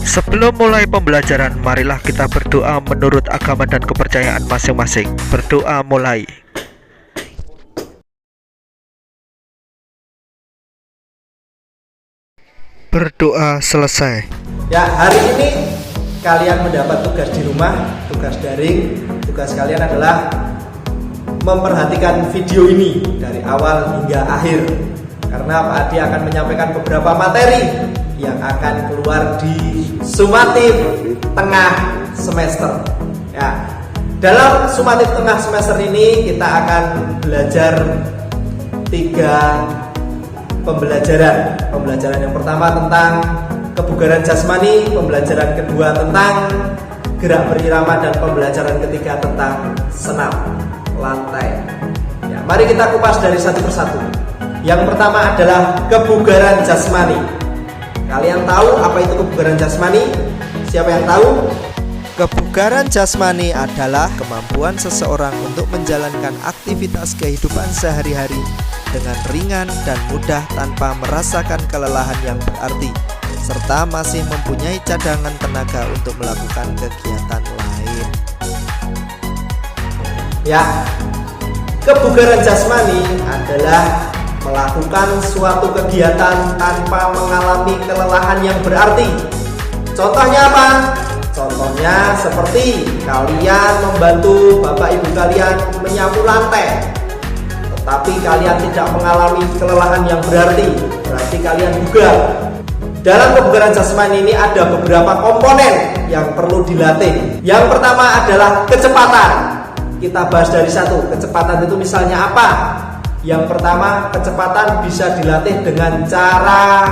Sebelum mulai pembelajaran, marilah kita berdoa menurut agama dan kepercayaan masing-masing. Berdoa mulai. Berdoa selesai. Ya, hari ini kalian mendapat tugas di rumah, tugas daring. Tugas kalian adalah memperhatikan video ini dari awal hingga akhir. Karena Pak Adi akan menyampaikan beberapa materi yang akan keluar di sumatif tengah semester. Ya, dalam sumatif tengah semester ini kita akan belajar 3 pembelajaran yang pertama tentang kebugaran jasmani, pembelajaran kedua tentang gerak berirama, dan pembelajaran ketiga tentang senam lantai. Ya, mari kita kupas dari satu persatu. Yang pertama adalah kebugaran jasmani. Kalian tahu apa itu kebugaran jasmani? Siapa yang tahu? Kebugaran jasmani adalah kemampuan seseorang untuk menjalankan aktivitas kehidupan sehari-hari dengan ringan dan mudah tanpa merasakan kelelahan yang berarti, serta masih mempunyai cadangan tenaga untuk melakukan kegiatan lain. Ya, kebugaran jasmani adalah melakukan suatu kegiatan tanpa mengalami kelelahan yang berarti. Contohnya apa? Contohnya seperti kalian membantu bapak ibu kalian menyapu lantai, tetapi kalian tidak mengalami kelelahan yang berarti kalian bugar. Dalam kebugaran jasmani ini ada beberapa komponen yang perlu dilatih. Yang pertama adalah kecepatan. Kita bahas dari satu. Kecepatan itu misalnya apa? Yang pertama, kecepatan bisa dilatih dengan cara,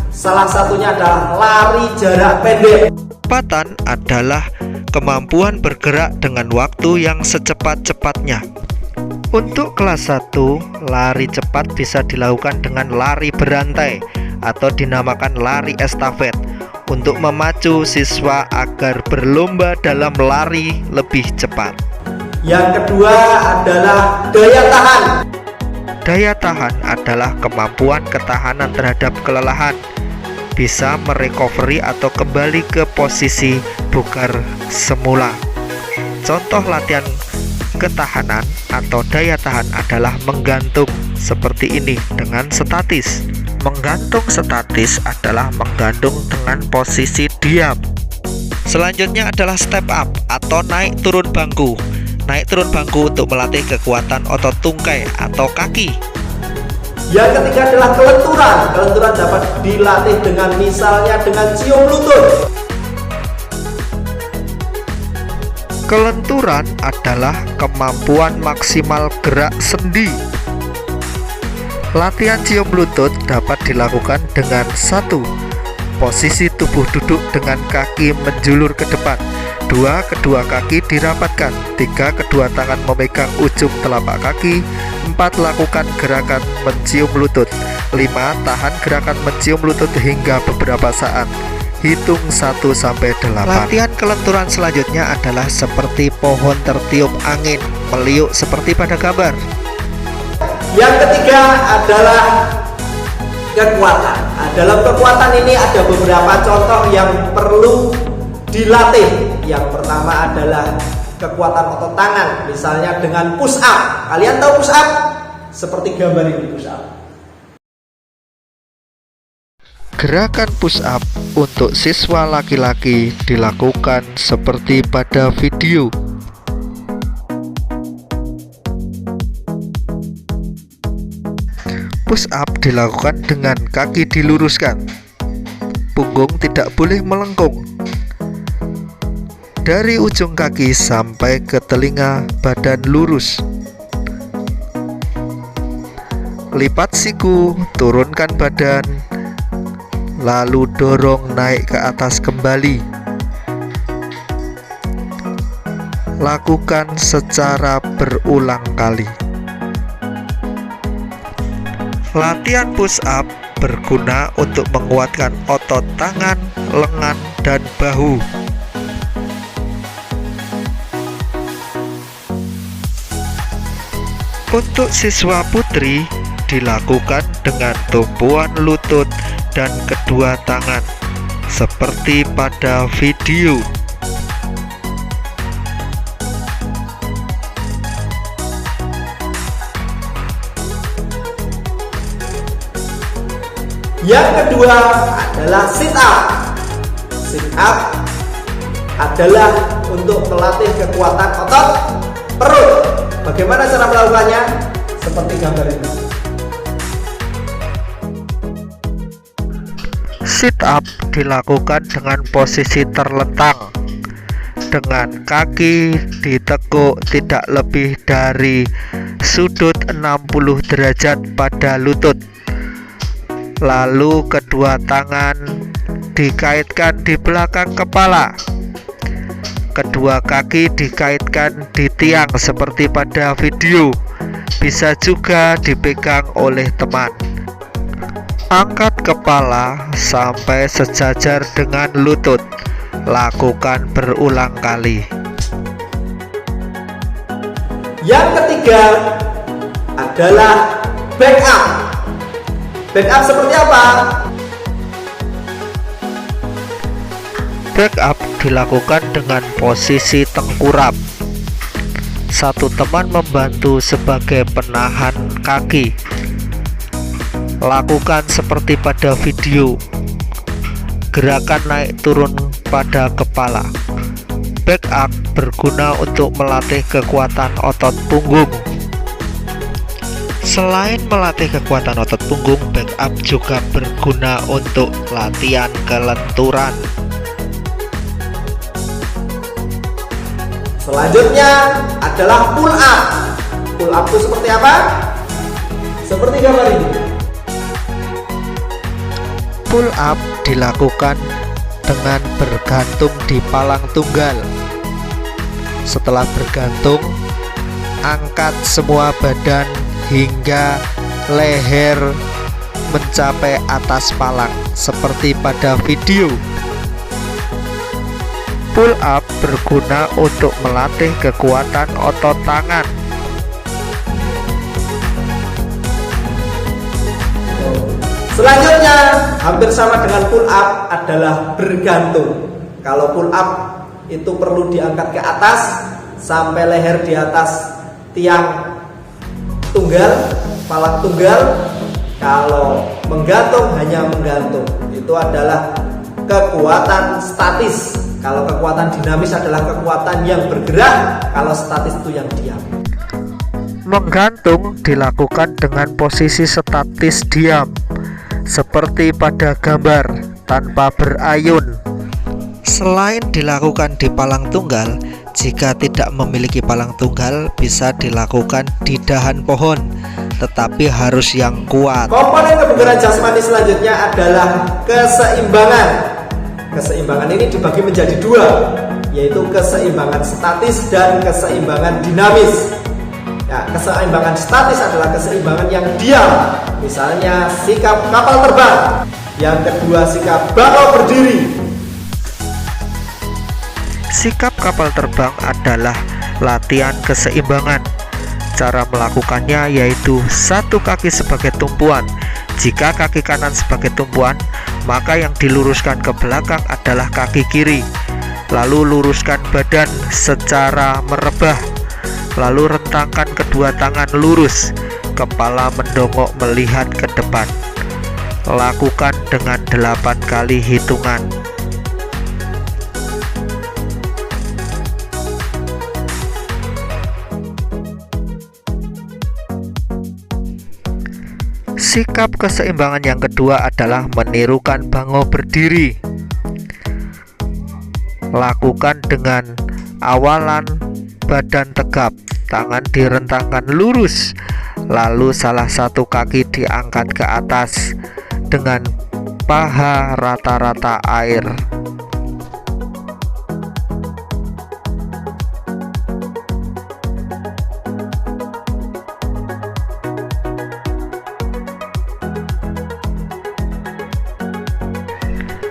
salah satunya adalah lari jarak pendek. Kecepatan adalah kemampuan bergerak dengan waktu yang secepat-cepatnya. Untuk kelas 1, lari cepat bisa dilakukan dengan lari berantai atau dinamakan lari estafet untuk memacu siswa agar berlomba dalam lari lebih cepat. Yang kedua adalah daya tahan. Daya tahan adalah kemampuan ketahanan terhadap kelelahan, bisa merecovery atau kembali ke posisi bugar semula. Contoh latihan ketahanan atau daya tahan adalah menggantung seperti ini dengan statis. Menggantung statis adalah menggantung dengan posisi diam. Selanjutnya adalah step up atau naik turun bangku. Naik turun bangku untuk melatih kekuatan otot tungkai atau kaki. Yang ketiga adalah kelenturan. Kelenturan dapat dilatih dengan misalnya dengan cium lutut. Kelenturan adalah kemampuan maksimal gerak sendi. Latihan cium lutut dapat dilakukan dengan 1. Posisi tubuh duduk dengan kaki menjulur ke depan. 2. Kedua kaki dirapatkan. 3. Kedua tangan memegang ujung telapak kaki. 4. Lakukan gerakan mencium lutut. 5. Tahan gerakan mencium lutut hingga beberapa saat. Hitung 1-8. Latihan kelenturan selanjutnya adalah seperti pohon tertiup angin, meliuk seperti pada gambar. Yang ketiga adalah kekuatan. Dalam kekuatan ini ada beberapa contoh yang perlu dilatih. Yang pertama adalah kekuatan otot tangan, misalnya dengan push up. Kalian tahu push up? Seperti gambar ini push up. Gerakan push up untuk siswa laki-laki dilakukan seperti pada video. Push up dilakukan dengan kaki diluruskan. Punggung tidak boleh melengkung. Dari ujung kaki sampai ke telinga, badan lurus. Lipat siku, turunkan badan, lalu dorong naik ke atas kembali. Lakukan secara berulang kali. Latihan push up berguna untuk menguatkan otot tangan, lengan, dan bahu. Untuk siswa putri dilakukan dengan tumpuan lutut dan kedua tangan. seperti pada video. Yang kedua adalah sit up. Sit up adalah untuk melatih kekuatan otot perut. Bagaimana cara melakukannya? Seperti gambar ini. Sit up dilakukan dengan posisi terlentang, dengan kaki ditekuk tidak lebih dari sudut 60 derajat pada lutut. Lalu kedua tangan dikaitkan di belakang kepala. Kedua kaki dikaitkan di tiang seperti pada video. Bisa juga dipegang oleh teman. Angkat kepala sampai sejajar dengan lutut. Lakukan berulang kali. Yang ketiga adalah back up. Back up seperti apa? Back up dilakukan dengan posisi tengkurap. Satu teman membantu sebagai penahan kaki. Lakukan seperti pada video. Gerakan naik turun pada kepala. Back up berguna untuk melatih kekuatan otot punggung. Selain melatih kekuatan otot punggung, back up juga berguna untuk latihan kelenturan. Selanjutnya adalah pull up. Pull up itu seperti apa? Seperti gambar ini. Pull up dilakukan dengan bergantung di palang tunggal. Setelah bergantung, angkat semua badan hingga leher mencapai atas palang seperti pada video. Pull up berguna untuk melatih kekuatan otot tangan. Selanjutnya hampir sama dengan pull up adalah bergantung. Kalau pull up itu perlu diangkat ke atas sampai leher di atas tiang tunggal, palang tunggal. Kalau menggantung hanya menggantung. Itu adalah kekuatan statis. Kalau kekuatan dinamis adalah kekuatan yang bergerak. Kalau statis itu yang diam. Menggantung dilakukan dengan posisi statis diam, seperti pada gambar, tanpa berayun. Selain dilakukan di palang tunggal, jika tidak memiliki palang tunggal bisa dilakukan di dahan pohon, tetapi harus yang kuat. Komponen kebugaran jasmani selanjutnya adalah keseimbangan. Keseimbangan ini dibagi menjadi dua, yaitu keseimbangan statis dan keseimbangan dinamis. Ya, keseimbangan statis adalah keseimbangan yang diam, misalnya sikap kapal terbang. Yang kedua, sikap bangau berdiri. Sikap kapal terbang adalah latihan keseimbangan. Cara melakukannya yaitu satu kaki sebagai tumpuan. Jika kaki kanan sebagai tumpuan, maka yang diluruskan ke belakang adalah kaki kiri. Lalu luruskan badan secara merebah. Lalu rentangkan kedua tangan lurus. Kepala mendongok melihat ke depan. Lakukan dengan 8 kali hitungan. Sikap keseimbangan yang kedua adalah menirukan bangau berdiri. Lakukan dengan awalan badan tegap, tangan direntangkan lurus, lalu salah satu kaki diangkat ke atas dengan paha rata-rata air.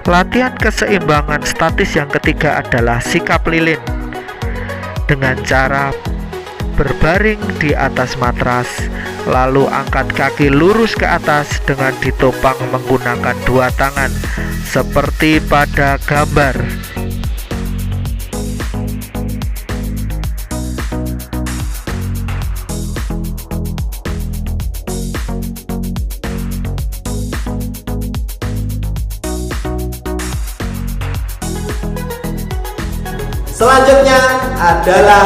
Latihan keseimbangan statis yang ketiga adalah sikap lilin. Dengan cara berbaring di atas matras, lalu angkat kaki lurus ke atas dengan ditopang menggunakan dua tangan seperti pada gambar. Selanjutnya adalah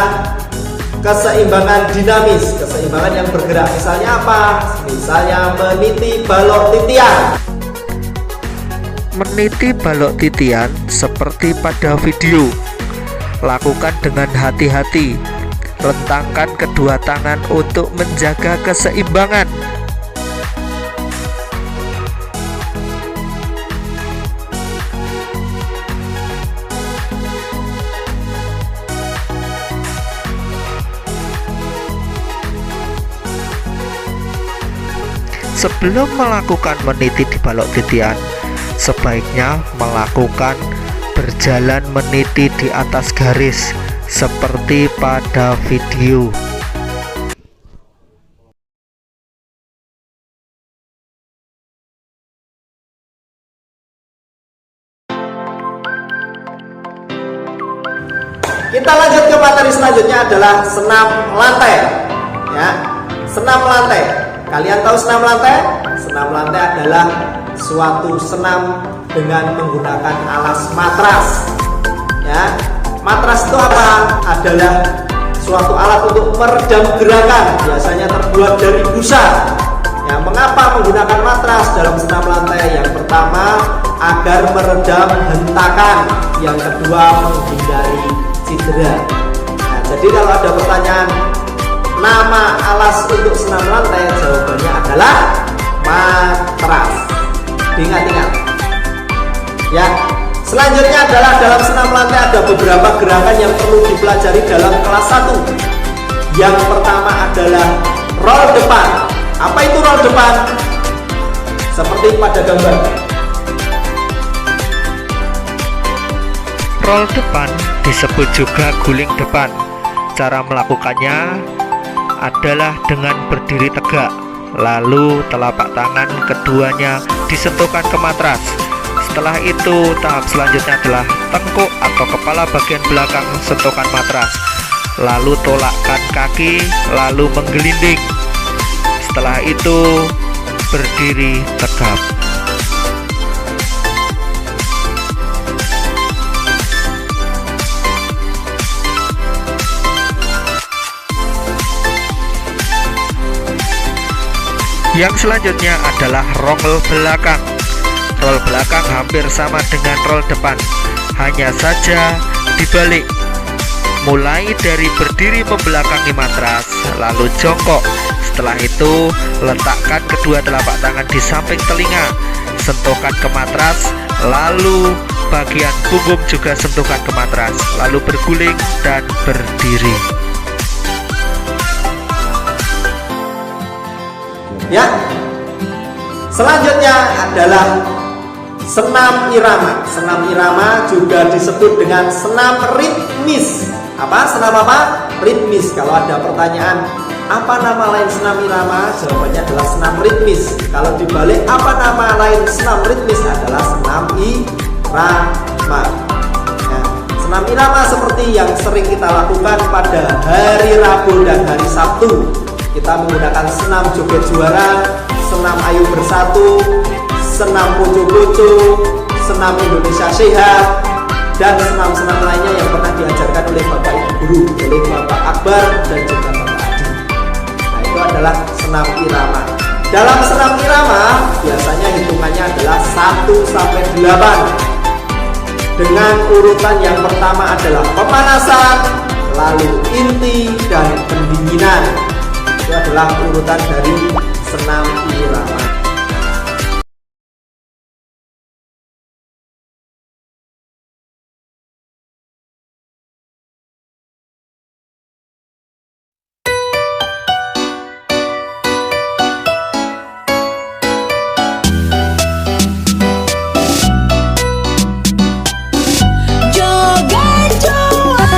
keseimbangan dinamis, keseimbangan yang bergerak. Misalnya apa? Misalnya meniti balok titian. Meniti balok titian seperti pada video. Lakukan dengan hati-hati. Rentangkan kedua tangan untuk menjaga keseimbangan. Sebelum melakukan meniti di balok titian, sebaiknya melakukan berjalan meniti di atas garis seperti pada video. Kita lanjut ke materi selanjutnya adalah senam lantai. Ya, senam lantai. Kalian tahu senam lantai? Senam lantai adalah suatu senam dengan menggunakan alas matras. Ya, matras itu apa? Adalah suatu alat untuk meredam gerakan, biasanya terbuat dari busa. Ya, mengapa menggunakan matras dalam senam lantai? Yang pertama, agar meredam hentakan. Yang kedua, menghindari cedera. Nah, jadi kalau ada pertanyaan, nama alas untuk senam lantai, jawabannya adalah matras. Ingat-ingat. Ya. Selanjutnya adalah dalam senam lantai ada beberapa gerakan yang perlu dipelajari dalam kelas 1. Yang pertama adalah roll depan. Apa itu roll depan? Seperti pada gambar. Roll depan disebut juga guling depan. Cara melakukannya adalah dengan berdiri tegak, lalu telapak tangan keduanya disentuhkan ke matras. Setelah itu, tahap selanjutnya adalah tengkuk atau kepala bagian belakang sentuhkan matras, lalu tolakkan kaki, lalu menggelinding. Setelah itu, berdiri tegap. Yang selanjutnya adalah roll belakang. Roll belakang hampir sama dengan roll depan, hanya saja dibalik. Mulai dari berdiri membelakangi matras, lalu jongkok. Setelah itu, letakkan kedua telapak tangan di samping telinga, sentuhkan ke matras, lalu bagian punggung juga sentuhkan ke matras, lalu berguling dan berdiri. Ya. Selanjutnya adalah senam irama. Senam irama juga disebut dengan senam ritmis. Apa? Senam apa? Ritmis. Kalau ada pertanyaan, apa nama lain senam irama? Jawabannya adalah senam ritmis. Kalau dibalik, apa nama lain senam ritmis? Adalah senam irama. Nah, senam irama seperti yang sering kita lakukan pada hari Rabu dan hari Sabtu. Kita menggunakan senam joget juara, senam ayo bersatu, senam poco-poco, senam Indonesia Sehat, dan senam-senam lainnya yang pernah diajarkan oleh Bapak Ibu Guru, oleh Bapak Akbar dan juga Bapak Adi. Nah, itu adalah senam irama. Dalam senam irama, biasanya hitungannya adalah 1 sampai 8. Dengan urutan yang pertama adalah pemanasan, lalu inti, dan pendinginan. Itu adalah urutan dari senam irama. Joget Joget.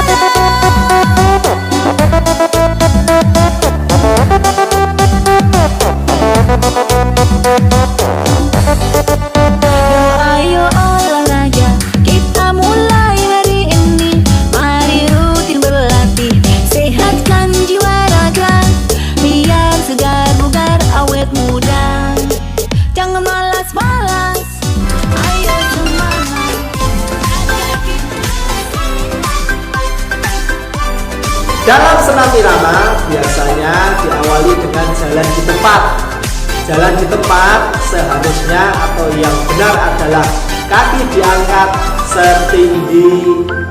Dalam senam irama biasanya diawali dengan jalan di tempat. Jalan di tempat seharusnya atau yang benar adalah kaki diangkat setinggi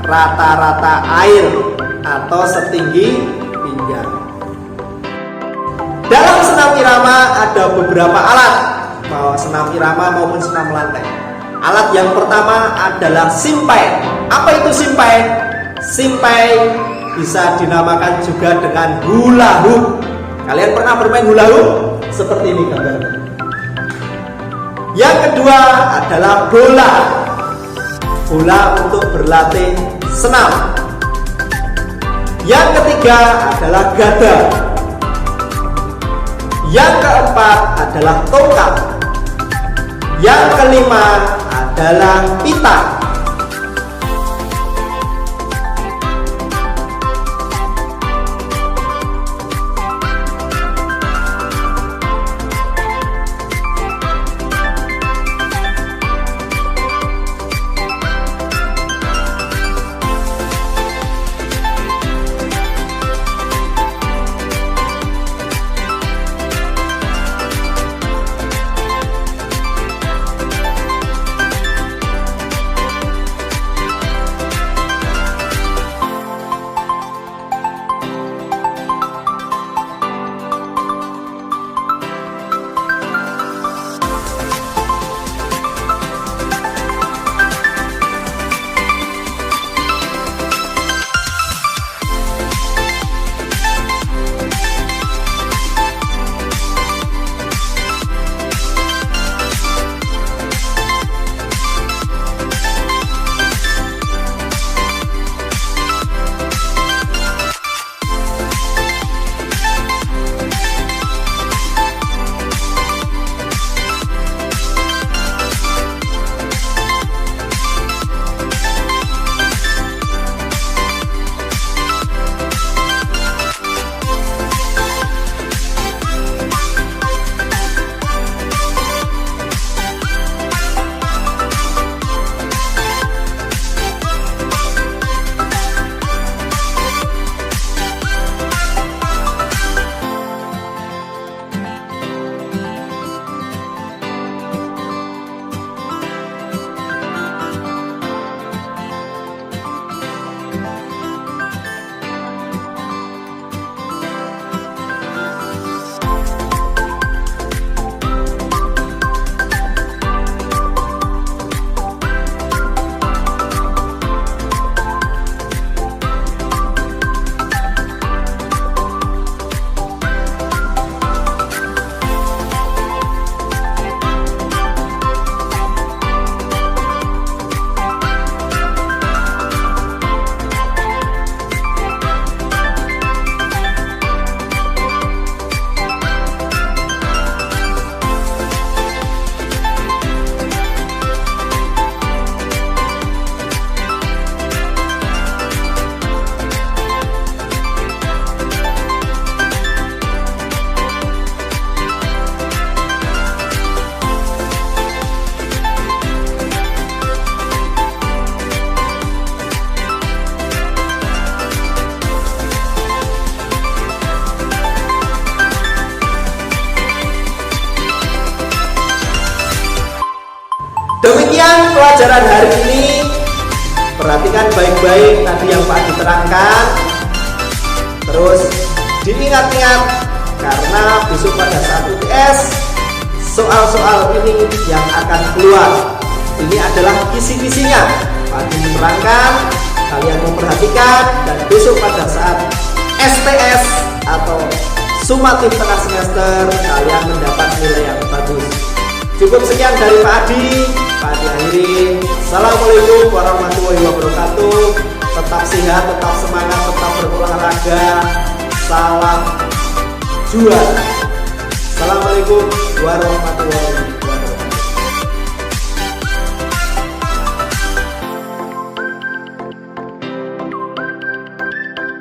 rata-rata air atau setinggi pinggang. Dalam senam irama ada beberapa alat, mau senam irama maupun senam lantai. Alat yang pertama adalah simpai. Apa itu simpai? Simpai bisa dinamakan juga dengan hula hoop. Kalian pernah bermain hula hoop? Seperti ini gambarnya. Yang kedua adalah bola. Bola untuk berlatih senam. Yang ketiga adalah gada. Yang keempat adalah tongkat. Yang kelima adalah pita. Demikian pelajaran hari ini. Perhatikan baik-baik tadi yang Pak diterangkan. Terus diingat-ingat karena besok pada saat UTS soal-soal ini yang akan keluar. Ini adalah kisi-kisinya. Pak menerangkan, kalian memperhatikan, dan besok pada saat STS atau sumatif tengah semester kalian mendapat nilai yang bagus. Cukup sekian dari Pak Adi. Pak Adi akhiri. Assalamualaikum warahmatullahi wabarakatuh. Tetap sehat, tetap semangat, tetap berolahraga. Salam juara. Assalamualaikum warahmatullahi wabarakatuh.